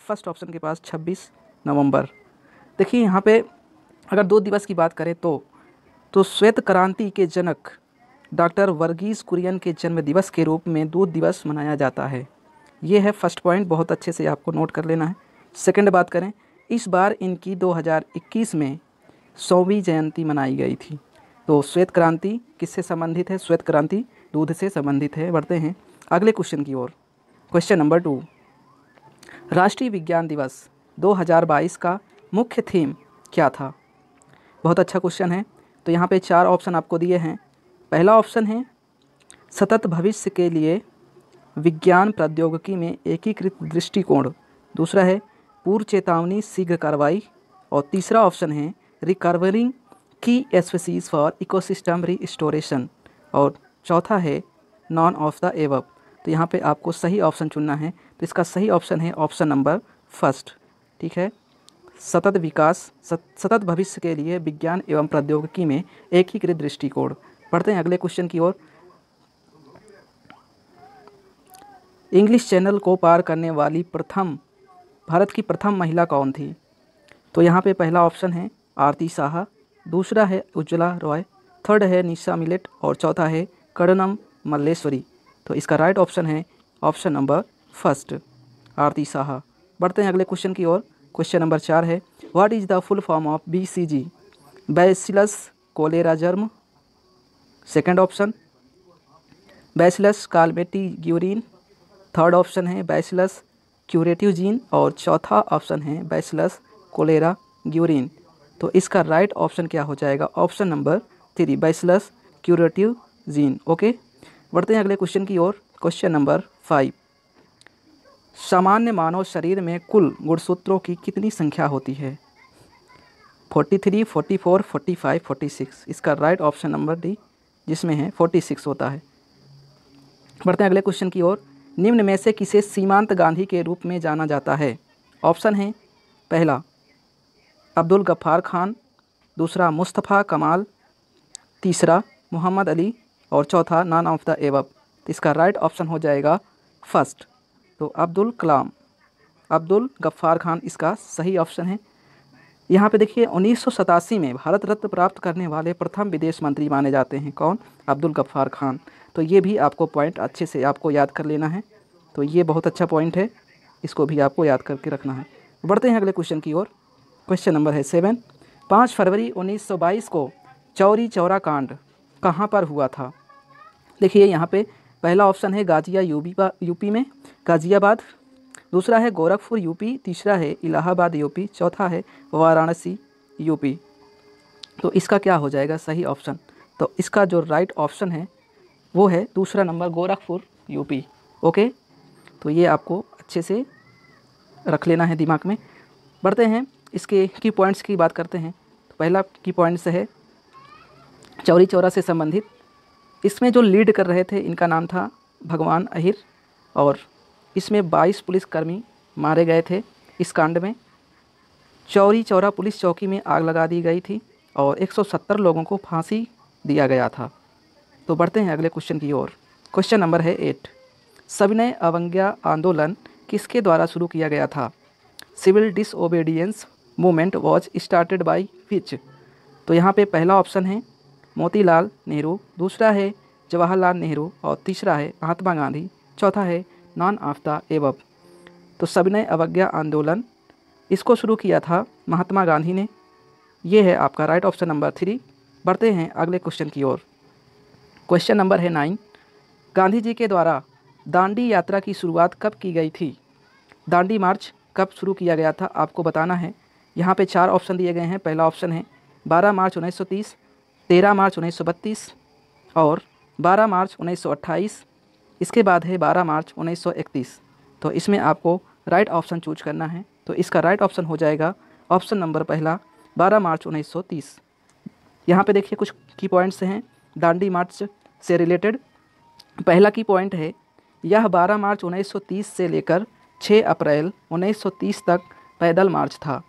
First option के पास 26 नवंबर। देखिए यहाँ पे अगर 2 दिवस की बात करें तो श्वेत क्रांति के जनक डॉक्टर वर्गीस कुरियन के जन्म दिवस के रूप में 2 दिवस मनाया जाता है। ये है फर्स्ट पॉइंट, बहुत अच्छे से आपको नोट कर लेना है। सेकंड बात करें, इस बार इनकी 2021 में 100वीं जयंती मनाई गई थी। तो श्वेत क्रांति किससे संबंधित है? श्वेत क्रांति दूध से संबंधित है। बढ़ते हैं अगले क्वेश्चन की ओर। क्वेश्चन नंबर 2, राष्ट्रीय विज्ञान दिवस 2022 का मुख्य थीम क्या था? बहुत अच्छा क्वेश्चन है। तो यहाँ पे 4 ऑप्शन आपको दिए हैं। पहला ऑप्शन है सतत भविष्य के लिए विज्ञान प्रौद्योगिकी में एकीकृत दृष्टिकोण, दूसरा है पूर्व चेतावनी शीघ्र कार्रवाई, और तीसरा ऑप्शन है रिकवरिंग की स्पीसीज फॉर इकोसिस्टम रिस्टोरेशन, और चौथा है नॉन ऑफ द एबव। तो यहाँ पे आपको सही ऑप्शन चुनना है। तो इसका सही ऑप्शन है ऑप्शन नंबर फर्स्ट। ठीक है, सतत भविष्य के लिए विज्ञान एवं प्रौद्योगिकी में एकीकृत दृष्टिकोण। पढ़ते हैं अगले क्वेश्चन की ओर। इंग्लिश चैनल को पार करने वाली भारत की प्रथम महिला कौन थी? तो यहाँ पे पहला ऑप्शन है आरती साहा, दूसरा है उज्ज्वला रॉय, थर्ड है निशा मिलेट, और चौथा है कर्णम मल्लेश्वरी। तो इसका राइट ऑप्शन है ऑप्शन नंबर फर्स्ट, आरती साहा। बढ़ते हैं अगले क्वेश्चन की ओर। क्वेश्चन नंबर 4 है, what is the full form of BCG? Bacillus cholera germ, second option bacillus Calmette Guerin, third option है बैसिलस क्यूरेटिव जीन, और चौथा ऑप्शन है बैसिलस कोलेरा ग्यूरिन। तो इसका राइट ऑप्शन क्या हो जाएगा? Option number 3, bacillus curative gene. Okay, बढ़ते हैं अगले क्वेश्चन की ओर। क्वेश्चन नंबर 5, सामान्य मानव शरीर में कुल गुणसूत्रों की कितनी संख्या होती है? 43, 44, 45, 46। इसका राइट ऑप्शन नंबर डी, जिसमें है 46 होता है। बढ़ते हैं अगले क्वेश्चन की ओर। निम्न में से किसे सीमांत गांधी के रूप में जाना जाता है? ऑप्शन है पहला अब्दुल गफ्फार खान, दूसरा मुस्तफ़ा कमाल, तीसरा मोहम्मद अली, और चौथा नॉन ऑफ द एबव। तो इसका राइट ऑप्शन हो जाएगा फर्स्ट, तो अब्दुल गफ्फार खान इसका सही ऑप्शन है। यहाँ पे देखिए 1987 में भारत रत्न प्राप्त करने वाले प्रथम विदेश मंत्री माने जाते हैं। कौन? अब्दुल गफ्फार खान। तो ये भी आपको पॉइंट अच्छे से आपको याद कर लेना है। तो ये बहुत अच्छा पॉइंट है, इसको भी आपको याद करके रखना है। बढ़ते हैं अगले क्वेश्चन की ओर। क्वेश्चन नंबर है 7, 5 फरवरी 1922 को चौरी चौरा कांड कहाँ पर हुआ था? देखिए यहाँ पे पहला ऑप्शन है गाजिया यूपी में गाजियाबाद, दूसरा है गोरखपुर यूपी, तीसरा है इलाहाबाद यूपी, चौथा है वाराणसी यूपी। तो इसका क्या हो जाएगा सही ऑप्शन? तो इसका जो राइट ऑप्शन है वो है दूसरा नंबर, गोरखपुर यूपी। ओके, तो ये आपको अच्छे से रख लेना है दिमाग में। बढ़ते हैं इसके की पॉइंट्स की बात करते हैं। तो पहला की पॉइंट्स है चौरी चौरा से संबंधित। इसमें जो लीड कर रहे थे इनका नाम था भगवान अहिर, और इसमें 22 पुलिसकर्मी मारे गए थे इस कांड में। चौरी चौरा पुलिस चौकी में आग लगा दी गई थी और 170 लोगों को फांसी दिया गया था। तो बढ़ते हैं अगले क्वेश्चन की ओर। क्वेश्चन नंबर है 8, सविनय अवज्ञा आंदोलन किसके द्वारा शुरू किया गया था? Civil disobedience movement was started by which? तो यहाँ पे पहला ऑप्शन है मोतीलाल नेहरू, दूसरा है जवाहरलाल नेहरू, और तीसरा है महात्मा गांधी, चौथा है नॉन ऑफ द एबव। तो सविनय अवज्ञा आंदोलन इसको शुरू किया था महात्मा गांधी ने। ये है आपका राइट ऑप्शन नंबर 3। बढ़ते हैं अगले क्वेश्चन की ओर। क्वेश्चन नंबर है 9, गांधी जी के द्वारा दांडी यात्रा की शुरुआत कब की गई थी? दांडी मार्च कब शुरू किया गया था आपको बताना है। यहाँ पे 4 ऑप्शन दिए गए हैं। पहला ऑप्शन है 12 मार्च 1930, 13 मार्च 1932, और 12 मार्च 1928। इसके बाद है 12 मार्च 1931। तो इसमें आपको राइट ऑप्शन चूज करना है। तो इसका राइट ऑप्शन हो जाएगा ऑप्शन नंबर पहला, 12 मार्च 1930। यहाँ पे देखिए कुछ की पॉइंट्स हैं दांडी मार्च से रिलेटेड। पहला की पॉइंट है यह 12 मार्च 1930 से लेकर 6 अप्रैल 1930 तक पैदल मार्च था।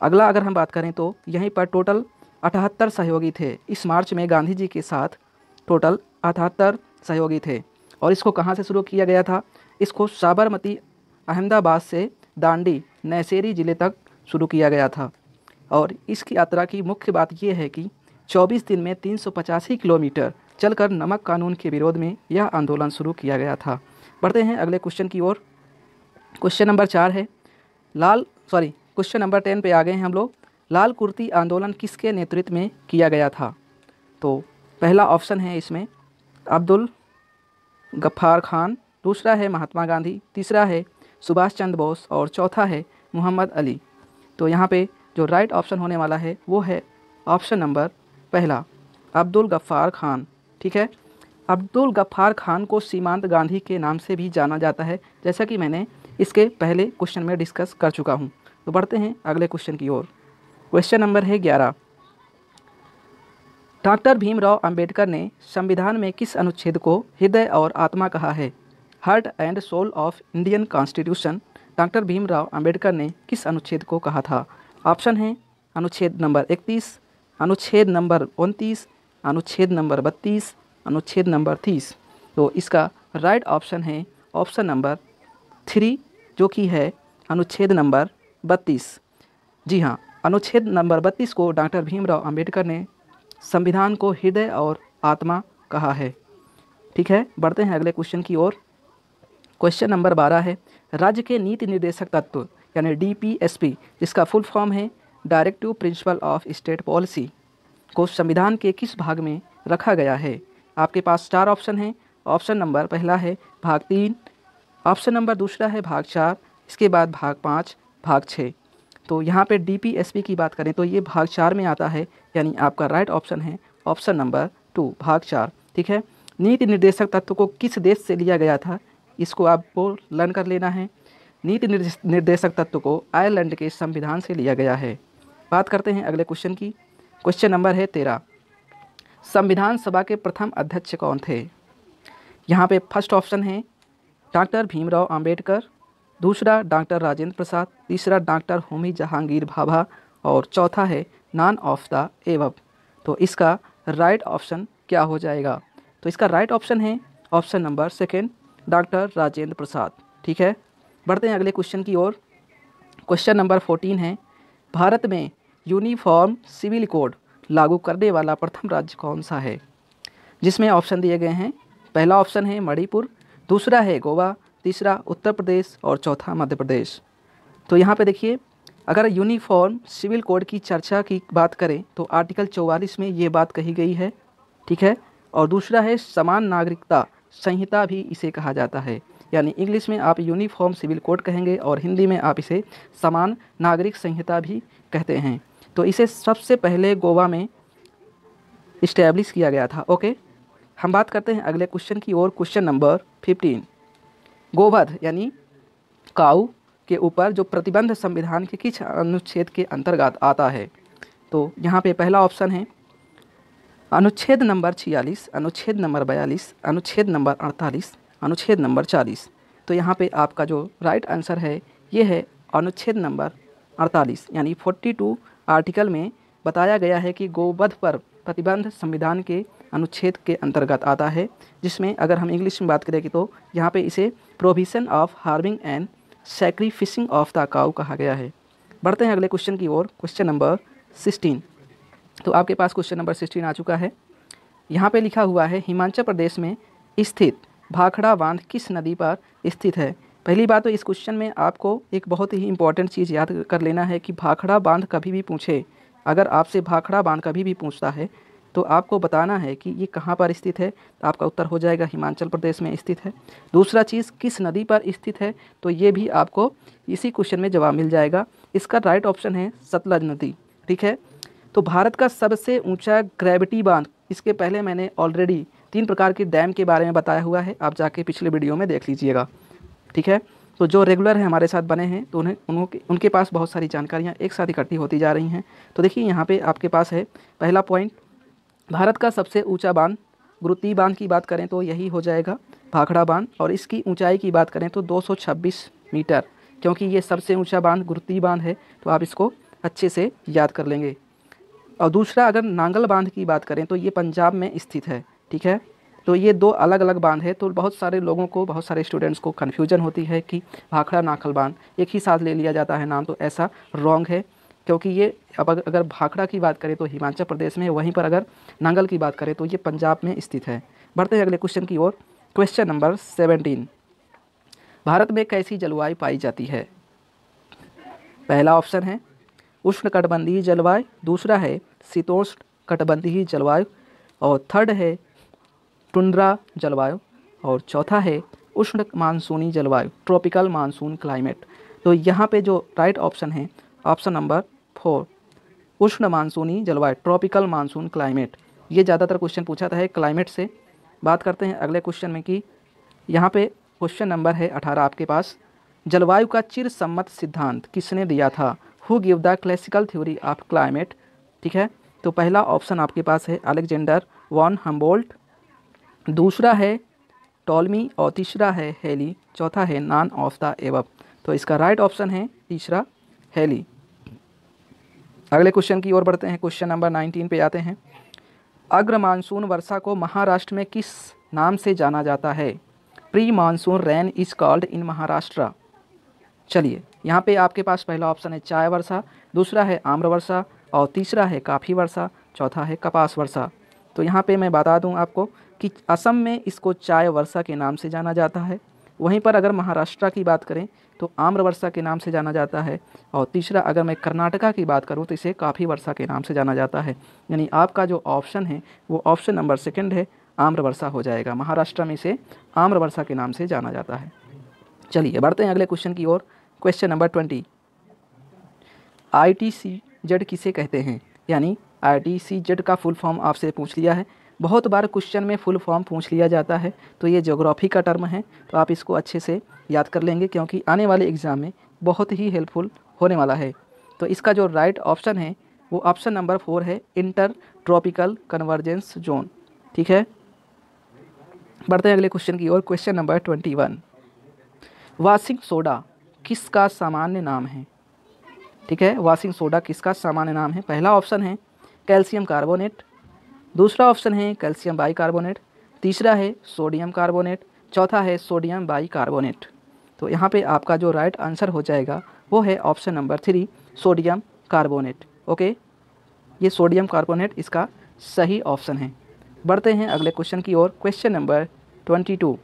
अगला अगर हम बात करें तो यहीं पर टोटल 78 सहयोगी थे। इस मार्च में गांधी जी के साथ टोटल 78 सहयोगी थे। और इसको कहाँ से शुरू किया गया था? इसको साबरमती अहमदाबाद से दांडी नैसेरी ज़िले तक शुरू किया गया था। और इस यात्रा की मुख्य बात यह है कि 24 दिन में 385 किलोमीटर चलकर नमक कानून के विरोध में यह आंदोलन शुरू किया गया था। बढ़ते हैं अगले क्वेश्चन की ओर। क्वेश्चन नंबर 4 है क्वेश्चन नंबर 10 पे आ गए हैं हम लोग। लाल कुर्ती आंदोलन किसके नेतृत्व में किया गया था? तो पहला ऑप्शन है इसमें अब्दुल गफ्फार खान, दूसरा है महात्मा गांधी, तीसरा है सुभाष चंद्र बोस और चौथा है मोहम्मद अली। तो यहाँ पे जो राइट ऑप्शन होने वाला है वो है ऑप्शन नंबर पहला अब्दुल गफ्फार खान। ठीक है, अब्दुल गफ्फार खान को सीमांत गांधी के नाम से भी जाना जाता है, जैसा कि मैंने इसके पहले क्वेश्चन में डिस्कस कर चुका हूँ। तो बढ़ते हैं अगले क्वेश्चन की ओर। क्वेश्चन नंबर है 11। डॉक्टर भीमराव अंबेडकर ने संविधान में किस अनुच्छेद को हृदय और आत्मा कहा है? Heart and soul of Indian constitution doctor Bhimrao Ambedkar ने किस अनुच्छेद को कहा था? ऑप्शन है अनुच्छेद नंबर 31, अनुच्छेद नंबर 29, अनुच्छेद नंबर 32, अनुच्छेद नंबर 30। तो इसका राइट ऑप्शन है ऑप्शन नंबर 3, जो कि है अनुच्छेद नंबर 32। जी हाँ, अनुच्छेद नंबर 32 को डॉक्टर भीमराव अंबेडकर ने संविधान को हृदय और आत्मा कहा है। ठीक है, बढ़ते हैं अगले क्वेश्चन की ओर। क्वेश्चन नंबर 12 है राज्य के नीति निर्देशक तत्व यानी DPSP, जिसका फुल फॉर्म है directive principle of state policy, को संविधान के किस भाग में रखा गया है? आपके पास 4 ऑप्शन हैं। ऑप्शन नंबर पहला है भाग 3, ऑप्शन नंबर दूसरा है भाग 4, इसके बाद भाग 5, भाग 6। तो यहाँ पे DPSP की बात करें तो ये भाग 4 में आता है, यानी आपका राइट ऑप्शन है ऑप्शन नंबर 2 भाग 4। ठीक है, नीति निर्देशक तत्व को किस देश से लिया गया था, इसको आपको लर्न कर लेना है। नीति निर्देशक तत्व को आयरलैंड के संविधान से लिया गया है। बात करते हैं अगले क्वेश्चन की। क्वेश्चन नंबर है 13। संविधान सभा के प्रथम अध्यक्ष कौन थे? यहाँ पे फर्स्ट ऑप्शन है डॉक्टर भीमराव अंबेडकर, दूसरा डॉक्टर राजेंद्र प्रसाद, तीसरा डॉक्टर होमी जहांगीर भाभा और चौथा है नॉन ऑफ द एबव। तो इसका राइट ऑप्शन क्या हो जाएगा? तो इसका राइट ऑप्शन है option number 2 doctor Rajendra Prasad. ठीक है, बढ़ते हैं अगले क्वेश्चन की ओर। क्वेश्चन नंबर 14 है भारत में यूनिफॉर्म सिविल कोड लागू करने वाला प्रथम राज्य कौन सा है? जिसमें ऑप्शन दिए गए हैं। पहला ऑप्शन है मणिपुर, दूसरा है गोवा, तीसरा उत्तर प्रदेश और चौथा मध्य प्रदेश। तो यहाँ पे देखिए, अगर यूनिफॉर्म सिविल कोड की चर्चा की बात करें तो आर्टिकल 44 में ये बात कही गई है। ठीक है, और दूसरा है समान नागरिकता संहिता भी इसे कहा जाता है, यानी इंग्लिश में आप यूनिफॉर्म सिविल कोड कहेंगे और हिंदी में आप इसे समान नागरिक संहिता भी कहते हैं। तो इसे सबसे पहले गोवा में इस्टेब्लिश किया गया था। ओके, हम बात करते हैं अगले क्वेश्चन की ओर। Question number 15। गोवध यानी काऊ के ऊपर जो प्रतिबंध संविधान के किस अनुच्छेद के अंतर्गत आता है? तो यहाँ पे पहला ऑप्शन है अनुच्छेद नंबर 46, अनुच्छेद नंबर 42, अनुच्छेद नंबर 48, अनुच्छेद नंबर 40। तो यहाँ पे आपका जो राइट आंसर है ये है अनुच्छेद नंबर 48, यानी 42 आर्टिकल में बताया गया है कि गोवध पर प्रतिबंध संविधान के अनुच्छेद के अंतर्गत आता है, जिसमें अगर हम इंग्लिश में बात करें तो यहाँ पे इसे prohibition of harming and sacrificing of the cow कहा गया है। बढ़ते हैं अगले क्वेश्चन की ओर। Question number 16। तो आपके पास क्वेश्चन नंबर 16 आ चुका है। यहाँ पे लिखा हुआ है हिमाचल प्रदेश में स्थित भाखड़ा बांध किस नदी पर स्थित है? पहली बात तो इस क्वेश्चन में आपको एक बहुत ही इंपॉर्टेंट चीज़ याद कर लेना है कि भाखड़ा बांध कभी भी पूछे, अगर आपसे भाखड़ा बांध कभी भी पूछता है तो आपको बताना है कि ये कहाँ पर स्थित है। तो आपका उत्तर हो जाएगा हिमाचल प्रदेश में स्थित है। दूसरा चीज़ किस नदी पर स्थित है, तो ये भी आपको इसी क्वेश्चन में जवाब मिल जाएगा। इसका राइट ऑप्शन है सतलज नदी। ठीक है, तो भारत का सबसे ऊंचा ग्रेविटी बांध, इसके पहले मैंने ऑलरेडी 3 प्रकार के डैम के बारे में बताया हुआ है, आप जाके पिछले वीडियो में देख लीजिएगा। ठीक है, तो जो रेगुलर है हमारे साथ बने हैं तो उनके पास बहुत सारी जानकारियाँ एक साथ इकट्ठी होती जा रही हैं। तो देखिए यहाँ पे आपके पास है पहला पॉइंट, भारत का सबसे ऊंचा बांध, गुरुती बांध की बात करें तो यही हो जाएगा भाखड़ा बांध, और इसकी ऊंचाई की बात करें तो 226 मीटर, क्योंकि ये सबसे ऊंचा बांध गुरुती बांध है, तो आप इसको अच्छे से याद कर लेंगे। और दूसरा अगर नांगल बांध की बात करें तो ये पंजाब में स्थित है। ठीक है, तो ये दो अलग अलग बांध है। तो बहुत सारे लोगों को, बहुत सारे स्टूडेंट्स को कन्फ्यूजन होती है कि भाखड़ा नाखल बांध एक ही साथ ले लिया जाता है नाम, तो ऐसा रॉन्ग है, क्योंकि ये अब अगर भाखड़ा की बात करें तो हिमाचल प्रदेश में, वहीं पर अगर नांगल की बात करें तो ये पंजाब में स्थित है। बढ़ते हैं अगले क्वेश्चन की ओर। क्वेश्चन नंबर 17, भारत में कैसी जलवायु पाई जाती है? पहला ऑप्शन है उष्णकटिबंधीय जलवायु, दूसरा है शीतोष्ण कटिबंधीय जलवायु, और थर्ड है टुंड्रा जलवायु, और चौथा है उष्ण मानसूनी जलवायु, ट्रॉपिकल मानसून क्लाइमेट। तो यहाँ पे जो राइट ऑप्शन है ऑप्शन नंबर 4, उष्ण मानसूनी जलवायु, ट्रॉपिकल मानसून क्लाइमेट। ये ज़्यादातर क्वेश्चन पूछा था है क्लाइमेट से। बात करते हैं अगले क्वेश्चन में कि यहाँ पे क्वेश्चन नंबर है 18 आपके पास, जलवायु का चिरसम्मत सिद्धांत किसने दिया था? Who give the classical theory of climate. ठीक है, तो पहला ऑप्शन आपके पास है अलेक्जेंडर वॉन हम्बोल्ट, दूसरा है टॉलमी, और तीसरा है हेली, चौथा है नॉन ऑफ द एबव। तो इसका राइट ऑप्शन है तीसरा, हेली। अगले क्वेश्चन की ओर बढ़ते हैं। क्वेश्चन नंबर 19 पे आते हैं। अग्र मानसून वर्षा को महाराष्ट्र में किस नाम से जाना जाता है? Pre monsoon rain is called in Maharashtra. चलिए, यहाँ पे आपके पास पहला ऑप्शन है चाय वर्षा, दूसरा है आम्र वर्षा, और तीसरा है काफ़ी वर्षा, चौथा है कपास वर्षा। तो यहाँ पे मैं बता दूँ आपको कि असम में इसको चाय वर्षा के नाम से जाना जाता है, वहीं पर अगर महाराष्ट्र की बात करें तो आम्र वर्षा के नाम से जाना जाता है, और तीसरा अगर मैं कर्नाटका की बात करूं तो इसे काफ़ी वर्षा के नाम से जाना जाता है। यानी आपका जो ऑप्शन है वो ऑप्शन नंबर 2 है, आम्र वर्षा हो जाएगा। महाराष्ट्र में इसे आम्र वर्षा के नाम से जाना जाता है। चलिए बढ़ते हैं अगले क्वेश्चन की ओर। क्वेश्चन नंबर 20, ITCZ किसे कहते हैं? यानी ITCZ का फुल फॉर्म आपसे पूछ लिया है, बहुत बार क्वेश्चन में फुल फॉर्म पूछ लिया जाता है, तो ये ज्योग्राफी का टर्म है, तो आप इसको अच्छे से याद कर लेंगे क्योंकि आने वाले एग्ज़ाम में बहुत ही हेल्पफुल होने वाला है। तो इसका जो राइट ऑप्शन है वो ऑप्शन नंबर 4 है, इंटर ट्रॉपिकल कन्वर्जेंस जोन। ठीक है, बढ़ते हैं अगले क्वेश्चन की ओर। क्वेश्चन नंबर 21, वाशिंग सोडा किसका सामान्य नाम है? ठीक है, वाशिंग सोडा किसका सामान्य नाम है? पहला ऑप्शन है कैल्शियम कार्बोनेट, दूसरा ऑप्शन है कैल्शियम बाइकार्बोनेट, तीसरा है सोडियम कार्बोनेट, चौथा है सोडियम बाइकार्बोनेट। तो यहाँ पे आपका जो राइट आंसर हो जाएगा वो है option number 3, sodium carbonate. Okay, ये सोडियम कार्बोनेट इसका सही ऑप्शन है। बढ़ते हैं अगले क्वेश्चन की ओर। क्वेश्चन नंबर 22,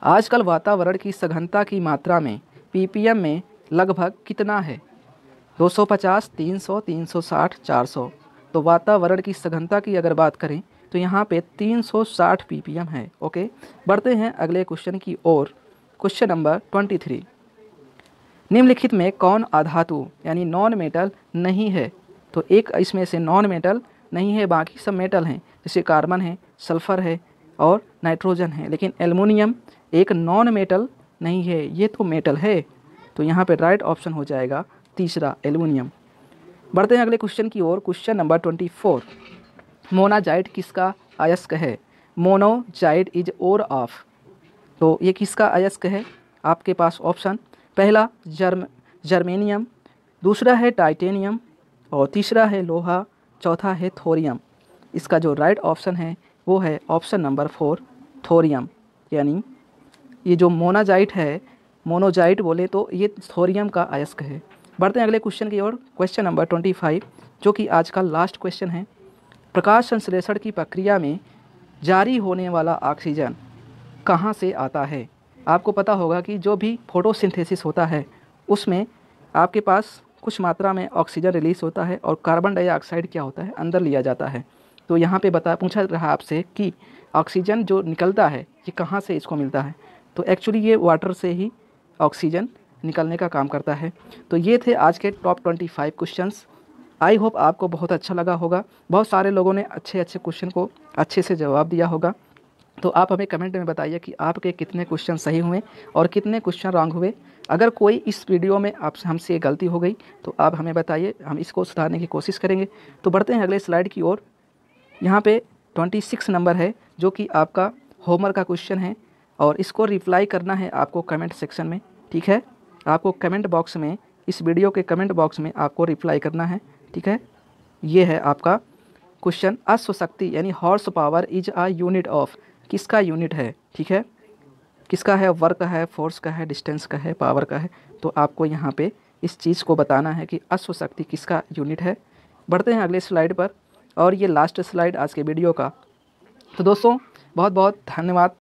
आजकल वातावरण की सघनता की मात्रा में ppm में लगभग कितना है? 250, 300, 360, 400। तो वातावरण की सघनता की अगर बात करें तो यहाँ पे 360 ppm है। ओके, बढ़ते हैं अगले क्वेश्चन की ओर। क्वेश्चन नंबर 23, निम्नलिखित में कौन अधातु यानी नॉन मेटल नहीं है? तो एक इसमें से नॉन मेटल नहीं है, बाकी सब मेटल हैं, जैसे कार्बन है, सल्फर है और नाइट्रोजन है, लेकिन एल्युमिनियम एक नॉन मेटल नहीं है, ये तो मेटल है। तो यहाँ पे राइट ऑप्शन हो जाएगा तीसरा, एल्युमिनियम। बढ़ते हैं अगले क्वेश्चन की ओर। क्वेश्चन नंबर 24, मोनाजाइट किसका अयस्क है? Monazite is ore of. तो ये किसका अयस्क है? आपके पास ऑप्शन, पहला जर्मेनियम, दूसरा है टाइटेनियम, और तीसरा है लोहा, चौथा है थोरियम। इसका जो राइट ऑप्शन है वो है ऑप्शन नंबर 4, थोरियम। यानी ये जो मोनाजाइट है, मोनोजाइट बोले तो ये थोरियम का अयस्क है। बढ़ते हैं अगले क्वेश्चन की ओर। क्वेश्चन नंबर 25, जो कि आज का लास्ट क्वेश्चन है, प्रकाश संश्लेषण की प्रक्रिया में जारी होने वाला ऑक्सीजन कहाँ से आता है? आपको पता होगा कि जो भी फोटोसिंथेसिस होता है उसमें आपके पास कुछ मात्रा में ऑक्सीजन रिलीज होता है और कार्बन डाइऑक्साइड क्या होता है, अंदर लिया जाता है। तो यहाँ पे पूछा रहा आपसे कि ऑक्सीजन जो निकलता है ये कहाँ से इसको मिलता है? तो एक्चुअली ये वाटर से ही ऑक्सीजन निकलने का काम करता है। तो ये थे आज के टॉप 25 क्वेश्चंस। आई होप आपको बहुत अच्छा लगा होगा। बहुत सारे लोगों ने अच्छे अच्छे क्वेश्चन को अच्छे से जवाब दिया होगा। तो आप हमें कमेंट में बताइए कि आपके कितने क्वेश्चन सही हुए और कितने क्वेश्चन रॉन्ग हुए। अगर कोई इस वीडियो में आप हमसे गलती हो गई तो आप हमें बताइए, हम इसको सुधारने की कोशिश करेंगे। तो बढ़ते हैं अगले स्लाइड की ओर। यहाँ पे 26 नंबर है जो कि आपका होमवर्क का क्वेश्चन है और इसको रिप्लाई करना है आपको कमेंट सेक्शन में। ठीक है, आपको कमेंट बॉक्स में, इस वीडियो के कमेंट बॉक्स में आपको रिप्लाई करना है। ठीक है, ये है आपका क्वेश्चन, अश्वशक्ति यानी horse power is a unit of, किसका यूनिट है, ठीक है, किसका है, वर्क है, फोर्स का है, डिस्टेंस का है, पावर का है। तो आपको यहाँ पे इस चीज़ को बताना है कि अश्वशक्ति किसका यूनिट है। बढ़ते हैं अगले स्लाइड पर, और ये लास्ट स्लाइड आज के वीडियो का। तो दोस्तों बहुत बहुत धन्यवाद।